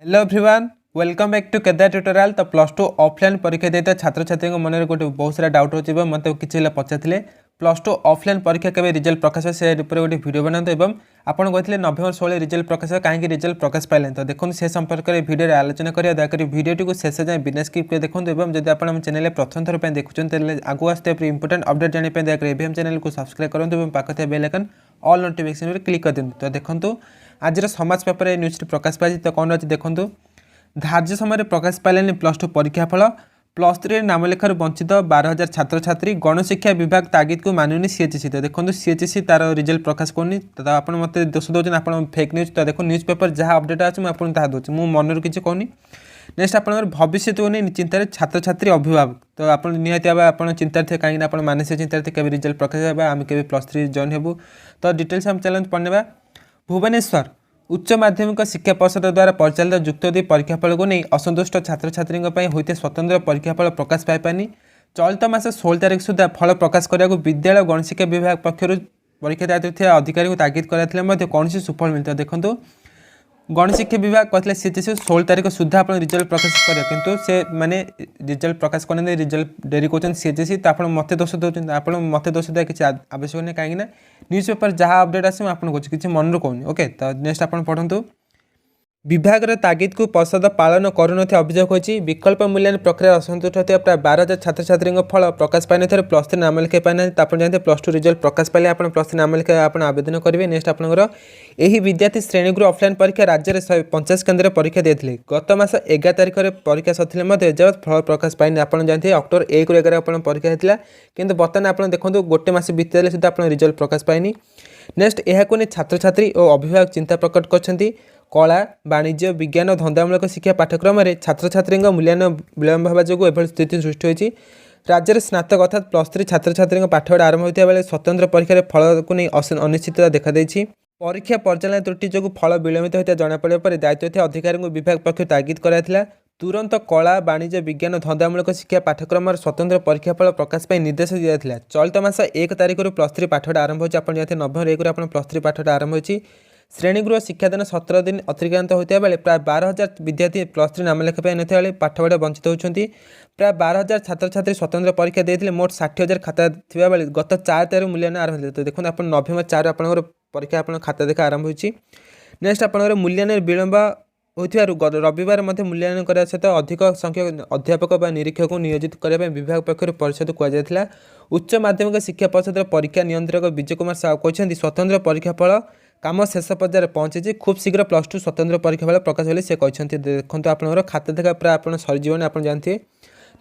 Hello everyone welcome back to Kedar tutorial. तो plus two offline परीक्षा देता छात्र छात्री मन में गोटे बहुत सारा डाउट हो मत किसी पचारे प्लस टू ऑफलाइन परीक्षा के रिजल्ट प्रकाश से गोटे वीडियो बनाते और आपड़ कहते नवेम्बर 16 रिजल्ट प्रकाश कहीं रिजल्ट प्रकाश पाइले। तो देखो से संपर्क में वीडियो आलोचना करिए दयाकोरी वीडियो शेष जाए बिना स्किप कर देखो। जब आप चैनल प्रथम थर देखुं आगू आसते इंपोर्टेंट अपडेट जानापी दयाकोरी एवं चैनल को सब्सक्राइब करूँ और पाखे बेल आइकन ऑल नोटिफिकेशन में क्लिक कर दिखाँ। तो देखो आज समाज पेपर न्यूज प्रकाश पाई। तो कौन अच्छी देखो धार्य समय प्रकाश पाइलानी प्लस टू परीक्षा फल प्लस 3 नाम लेखार वंचित 12,000 छात्र छात्री गणशिक्षा विभाग तागिद को मानुनी CHSE। तो देखो CHSE तार रिजल्ट प्रकाश करनी। तो आप मत दोष दौरान आप फेक न्यूज। तो देखो न्यूज पेपर जहाँ अपडेट अच्छे मुझे दूसरी मुझे मनर किसी कहनी। नेक्स्ट आप भविष्य को नहीं चिंतार छात्र छात्री अभिभावक। तो आप निहती भाव आप चिंतार थे कहीं आप मानसिक चिंतार थे के रिजल्ट प्रकाश आम के प्लस 3 जॉइन हेबू। तो डिटेल्स हम चैलेंज पढ़ने भुवनेश्वर उच्च माध्यमिक शिक्षा परिषद द्वारा परिचालित जुक्त 2 परीक्षाफल को नहीं असंतुष्ट छात्र छात्री होते स्वतंत्र परीक्षाफल प्रकाश पाइपानी। चलित मास 16 तारिख सुधा फल प्रकाश करने विद्यालय गणशिक्षा विभाग पक्षर परीक्षा दायित्व अधिकारी को तागिद कराइले कौन सुफल मिलता। देखो गणशिक्षा विभाग कहते CHSE 16 तारिख सुधा आप रिजल्ट प्रकाश करें किंतु से माने रिजल्ट प्रकाश करने रिजल्ट डेरी कर CHSE। तो आप मत दोष दौरान आप मत दोष देवा किसी आवश्यक नहीं कहीं न्यूज पेपर जहाँ अपडेट आसे मुझे किसी मन कहूँ। ओके तो नेक्स्ट आप पढ़ु विभाग तागिद को परिषद पालन करुन अभियोग होती विकल्प मूल्यांकन प्रक्रिया असंतुष्ट होता प्राय 12,000 छात्र छात्री फल प्रकाश पाई न प्लस 3 नाम लिखाई पाई। आप जानते प्लस 2 रिजल्ट प्रकाश पाइले आप प्लस 3 नाम लिखा आप आवेदन करेंगे। नेक्स्ट आपंकर यही विद्यार्थी श्रेणीगृह ऑफलाइन परीक्षा राज्य में 150 केन्द्र परीक्षा देते गत मास 11 तारिख में परीक्षा सर एजावत फल प्रकाश पाई। आप जानते अक्टोबर 1 ରୁ 11 आप परीक्षा होता कि बर्तमान आप देखो गोटे मास बीतले सुधा आप रिजल्ट प्रकाश पाइनी। नेक्स्ट यह छात्र छात्री और अभिभावक चिंता प्रकट कर कला वाणिज्य विज्ञान और धंदामूलक शिक्षा पाठ्यक्रम में छात्र छात्री मूल्यांकन विलंब होगा जो एभली स्थिति सृष्टि होती। राज्य में स्नातक अर्थात प्लस 3 छात्र छात्री पाठपढ़ा आरंभ होता बेले स्वतंत्र परीक्षा फल को नहीं अनिश्चितता देखा परीक्षा परिचालन त्रुटि जो फल विलंबित होता जनापड़ा पर दायित्व अधिकारी को विभाग पक्ष तागिद कराइला तुरंत कला वाणिज्य विज्ञान और धंदामूलक शिक्षा पाठ्यक्रम स्वतंत्र परीक्षाफल प्रकाश पाई निर्देश दिया। चलित मास 1 तारिख प्लस 3 पाठपढ़ा आरंभ होती आप जानते नवेम्बर 1 ରୁ प्लस 3 पाठपढ़ा आरंभ होती। श्रेणीगृह शिक्षादान 17 दिन अतिक्रांत होता बेले प्राय 12,000 विद्यार्थी प्लस 3 नाम लेखा पाई ना पाठपढ़ा वंचित होती। प्राय 12,000 छात्र छात्री स्वतंत्र परीक्षा देते मोट 60,000 खाता थिबा बेले गत 4 तारिख मूल्यांकन आरंभ होता। तो देखो आप नवेम्बर 4 आप परीक्षा आप खाता देखा आरंभ होती। नेक्स्ट आप मूल्यांकन विलंब होथिबारु रविवार मूल्यांकन करने सहित अधिक संख्यक अध्यापक व निरीक्षक को नियोजित करने विभाग पक्षर परिषद कहुला। उच्च माध्यमिक शिक्षा परिषद परीक्षा नियंत्रक विजय कुमार साहू कहते स्वतंत्र परीक्षाफल काम शेष पर्यायर पहुंची खूब शीघ्र प्लस 2 स्वतंत्र परीक्षाफल प्रकाश होली से कहते। देखो आप खाता देखा प्राय आप सरीजन आप जानते।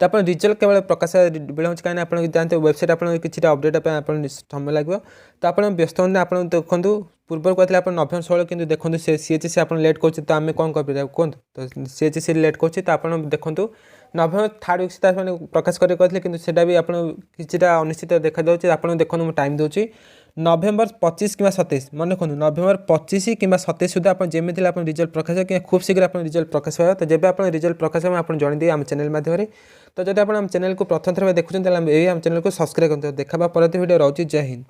तो आप रिजल्ट केवल प्रकाश विलंब कहीं आप जानते वेबसाइट आप किसी अपडेट समय लगे। तो आप व्यस्त होते आप देखो पूर्व कहते आप नवेम्बर 16 कि देखो CHSE आप लेट कर तो आम कौन कर कहूँ। तो CHSE लेट कर तो आप देखो नवेम्बर 3rd वीक सुधा प्रकाश करते कि भी आप किसी अनिश्चित देखा दूसरी आप देखो टाइम दूसरी नवेम्बर 25 कि 27 मन रखो नवेम्बर 25 कि 27 सुधा आप जमी आप रिजल्ट प्रकाश कि खूब शीघ्र आप रिजल्ट प्रकाश पाए। तो जब आप रिजल्ट प्रकाश आप जनइदे आम चैनल माध्यम। तो जब आप चैनल को प्रथम थर देखुं आम चैनल को सब्सक्राइब करते देखा परवर्ती वीडियो रोचे। जय हिंद।